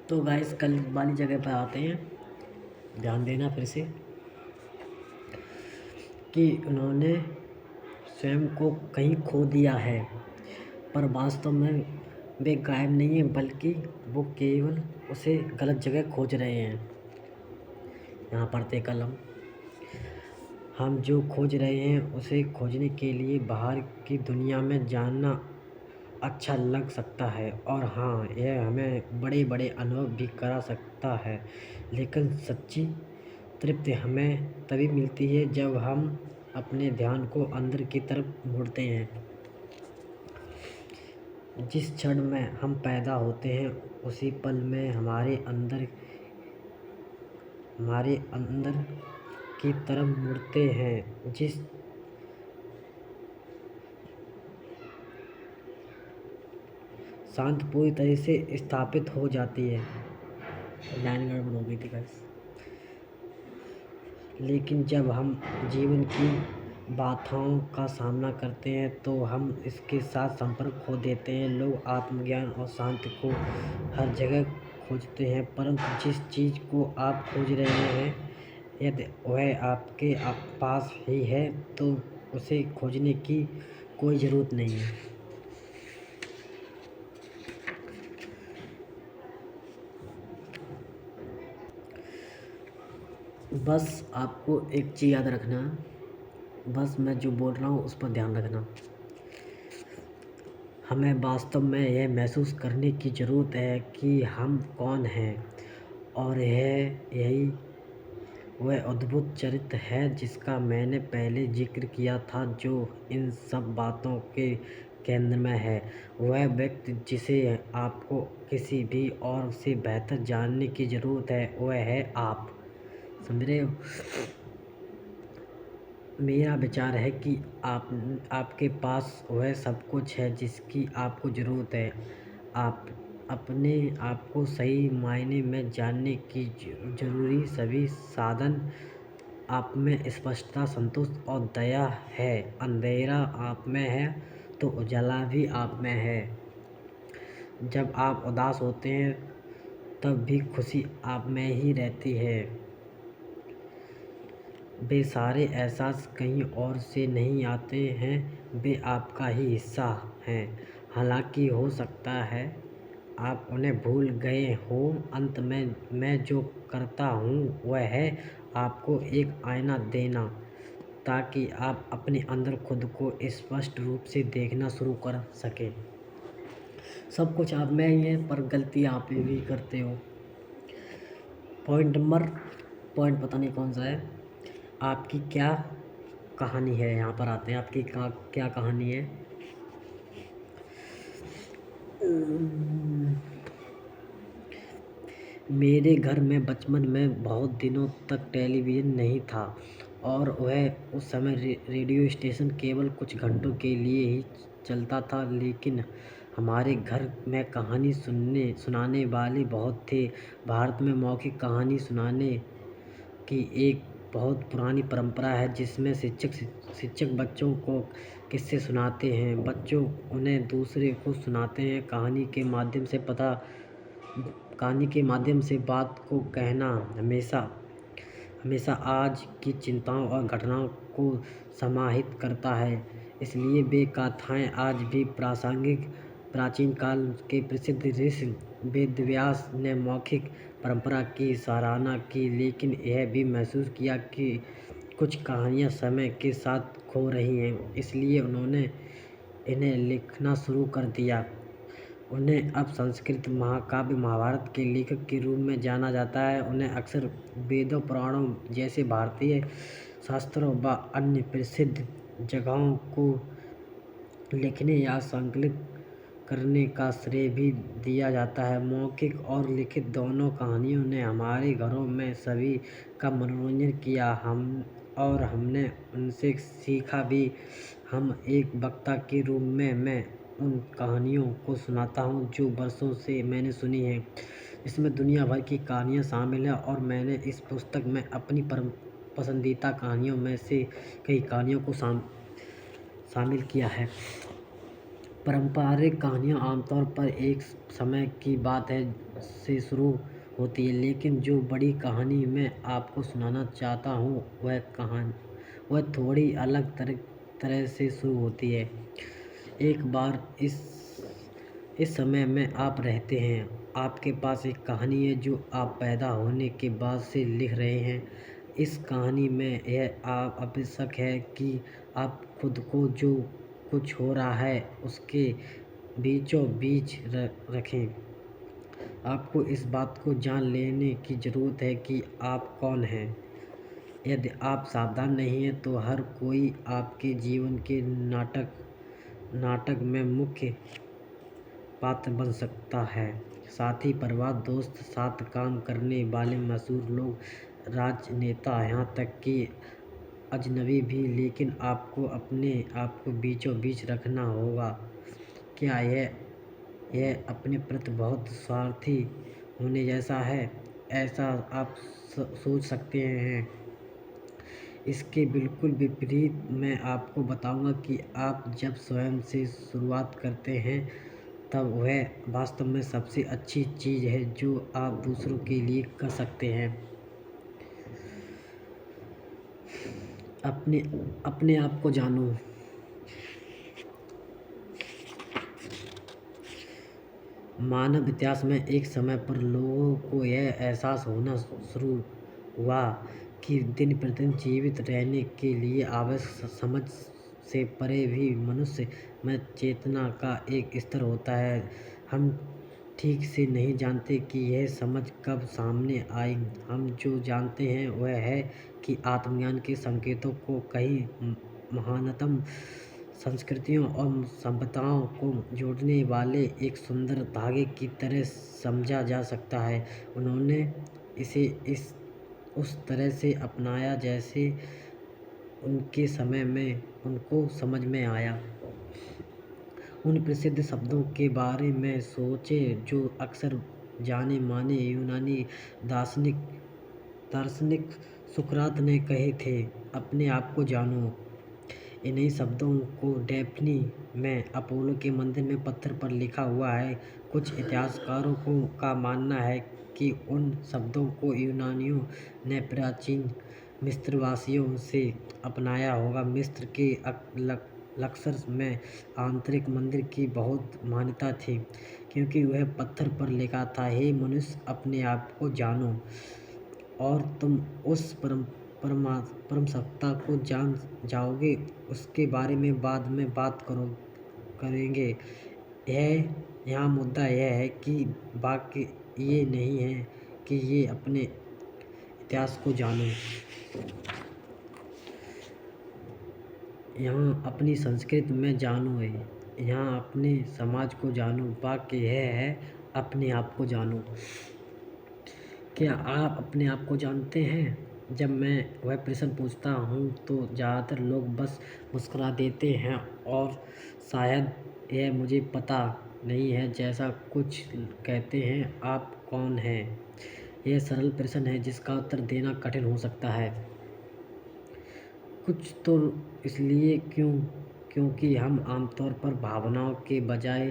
तो गाइस कल वाली जगह पर आते हैं। ध्यान देना फिर से कि उन्होंने स्वयं को कहीं खो दिया है, पर वास्तव में वे गायब नहीं है, बल्कि वो केवल उसे गलत जगह खोज रहे हैं। यहाँ पढ़ते कल हम जो खोज रहे हैं उसे खोजने के लिए बाहर की दुनिया में जानना अच्छा लग सकता है, और हाँ, यह हमें बड़े बड़े अनुभव भी करा सकता है, लेकिन सच्ची तृप्ति हमें तभी मिलती है जब हम अपने ध्यान को अंदर की तरफ मोड़ते हैं। जिस क्षण में हम पैदा होते हैं उसी पल में हमारे अंदर की तरफ मुड़ते हैं। जिस शांत पूरी तरह से स्थापित हो जाती है। लाइन गड़बड़ हो गई थी गाइस। लेकिन जब हम जीवन की बाधाओं का सामना करते हैं तो हम इसके साथ संपर्क खो देते हैं। लोग आत्मज्ञान और शांति को हर जगह खोजते हैं, परंतु जिस चीज़ को आप खोज रहे हैं यदि वह आपके पास ही है तो उसे खोजने की कोई ज़रूरत नहीं है। बस आपको एक चीज़ याद रखना, बस मैं जो बोल रहा हूँ उस पर ध्यान रखना। हमें वास्तव में यह महसूस करने की ज़रूरत है कि हम कौन हैं, और यही वह अद्भुत चरित्र है जिसका मैंने पहले जिक्र किया था, जो इन सब बातों के केंद्र में है। वह व्यक्ति जिसे आपको किसी भी और से बेहतर जानने की ज़रूरत है, वह है आप। समझ रहे हो? मेरा विचार है कि आपके पास वह सब कुछ है जिसकी आपको ज़रूरत है। आप अपने आप को सही मायने में जानने की ज़रूरी सभी साधन आप में स्पष्टता, संतोष और दया है। अंधेरा आप में है तो उजाला भी आप में है। जब आप उदास होते हैं तब भी खुशी आप में ही रहती है। वे सारे एहसास कहीं और से नहीं आते हैं, वे आपका ही हिस्सा हैं। हालांकि हो सकता है आप उन्हें भूल गए हों। अंत में मैं जो करता हूँ वह है आपको एक आईना देना, ताकि आप अपने अंदर खुद को स्पष्ट रूप से देखना शुरू कर सकें। सब कुछ आप में ही है, पर गलती आप भी करते हो। पॉइंट पता नहीं कौन सा है। आपकी क्या कहानी है? यहाँ पर आते हैं, आपकी क्या कहानी है। मेरे घर में बचपन में बहुत दिनों तक टेलीविज़न नहीं था, और वह उस समय रेडियो स्टेशन केवल कुछ घंटों के लिए ही चलता था। लेकिन हमारे घर में कहानी सुनाने वाले बहुत थे। भारत में मौखिक कहानी सुनाने की एक बहुत पुरानी परंपरा है, जिसमें शिक्षक बच्चों को किस्से सुनाते हैं, बच्चों उन्हें दूसरे को सुनाते हैं। कहानी के माध्यम से बात को कहना हमेशा आज की चिंताओं और घटनाओं को समाहित करता है। इसलिए वे गाथाएँ आज भी प्राचीन काल के प्रसिद्ध ऋषि वेदव्यास ने मौखिक परंपरा की सराहना की, लेकिन यह भी महसूस किया कि कुछ कहानियाँ समय के साथ खो रही हैं। इसलिए उन्होंने इन्हें लिखना शुरू कर दिया। उन्हें अब संस्कृत महाकाव्य महाभारत के लेखक के रूप में जाना जाता है। उन्हें अक्सर वेदों, पुराणों जैसे भारतीय शास्त्रों व अन्य प्रसिद्ध जगहों को लिखने या संकलित करने का श्रेय भी दिया जाता है। मौखिक और लिखित दोनों कहानियों ने हमारे घरों में सभी का मनोरंजन किया, और हमने उनसे सीखा भी। हम एक वक्ता के रूप में मैं उन कहानियों को सुनाता हूँ जो वर्षों से मैंने सुनी हैं। इसमें दुनिया भर की कहानियाँ शामिल हैं, और मैंने इस पुस्तक में अपनी पसंदीदा कहानियों में से कई कहानियों को शामिल किया है। पारंपरिक कहानियाँ आमतौर पर एक समय की बात है से शुरू होती है, लेकिन जो बड़ी कहानी मैं आपको सुनाना चाहता हूँ वह थोड़ी अलग तरह से शुरू होती है। एक बार इस समय में आप रहते हैं। आपके पास एक कहानी है जो आप पैदा होने के बाद से लिख रहे हैं। इस कहानी में यह आवश्यक है कि आप खुद को जो कुछ हो रहा है उसके बीचों बीच रखें। आपको इस बात को जान लेने की ज़रूरत है कि आप कौन हैं। यदि आप सावधान नहीं हैं तो हर कोई आपके जीवन के नाटक में मुख्य पात्र बन सकता है। साथी, परिवार, दोस्त, साथ काम करने वाले मशहूर लोग, राजनेता, यहाँ तक कि अजनबी भी। लेकिन आपको अपने आप को बीचों बीच रखना होगा। क्या यह अपने प्रति बहुत स्वार्थी होने जैसा है? ऐसा आप सोच सकते हैं। इसके बिल्कुल विपरीत मैं आपको बताऊंगा कि आप जब स्वयं से शुरुआत करते हैं तब वह वास्तव में सबसे अच्छी चीज़ है जो आप दूसरों के लिए कर सकते हैं। अपने आप को जानो। मानव इतिहास में एक समय पर लोगों को यह एहसास होना शुरू हुआ कि दिन प्रतिदिन जीवित रहने के लिए आवश्यक समझ से परे भी मनुष्य में चेतना का एक स्तर होता है। हम ठीक से नहीं जानते कि यह समझ कब सामने आई। हम जो जानते हैं वह है कि आत्मज्ञान के संकेतों को कई महानतम संस्कृतियों और सभ्यताओं को जोड़ने वाले एक सुंदर धागे की तरह समझा जा सकता है। उन्होंने इसे उस तरह से अपनाया जैसे उनके समय में उनको समझ में आया। उन प्रसिद्ध शब्दों के बारे में सोचें जो अक्सर जाने माने यूनानी दार्शनिक सुकरात ने कहे थे। अपने आप को जानो। इन्हीं शब्दों को डेफनी में अपोलो के मंदिर में पत्थर पर लिखा हुआ है। कुछ इतिहासकारों का मानना है कि उन शब्दों को यूनानियों ने प्राचीन मिस्रवासियों से अपनाया होगा। मिस्र के लक्सर में आंतरिक मंदिर की बहुत मान्यता थी क्योंकि वह पत्थर पर लिखा था, हे मनुष्य, अपने आप को जानो और तुम उस परम सत्ता को जान जाओगे। उसके बारे में बाद में बात करेंगे। यहाँ मुद्दा यह है कि वाक्य ये नहीं है कि ये अपने इतिहास को जानो। यहाँ अपनी संस्कृति में जानो है। यहाँ अपने समाज को जानो। वाक्य यह है, अपने आप को जानो। क्या आप अपने आप को जानते हैं? जब मैं वह प्रश्न पूछता हूँ तो ज़्यादातर लोग बस मुस्कुरा देते हैं और शायद यह मुझे पता नहीं है जैसा कुछ कहते हैं। आप कौन हैं? यह सरल प्रश्न है जिसका उत्तर देना कठिन हो सकता है। कुछ तो इसलिए क्योंकि हम आमतौर पर भावनाओं के बजाय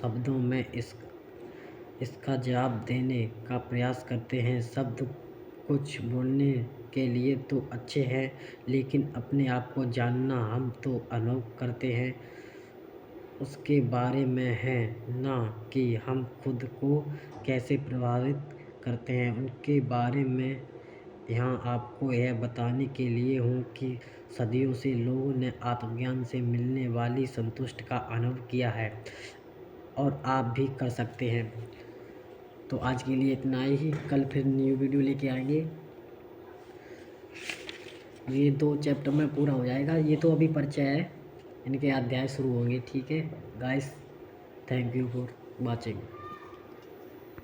शब्दों में इसका जवाब देने का प्रयास करते हैं। शब्द कुछ बोलने के लिए तो अच्छे हैं, लेकिन अपने आप को जानना हम तो अनुभव करते हैं उसके बारे में है, ना कि हम खुद को कैसे प्रभावित करते हैं उनके बारे में। यहाँ आपको यह बताने के लिए हूँ कि सदियों से लोगों ने आत्मज्ञान से मिलने वाली संतुष्टि का अनुभव किया है और आप भी कर सकते हैं। तो आज के लिए इतना ही। कल फिर न्यू वीडियो लेके आएंगे। ये 2 चैप्टर में पूरा हो जाएगा। ये तो अभी परिचय है, इनके अध्याय शुरू होंगे। ठीक है guys, thank you for watching.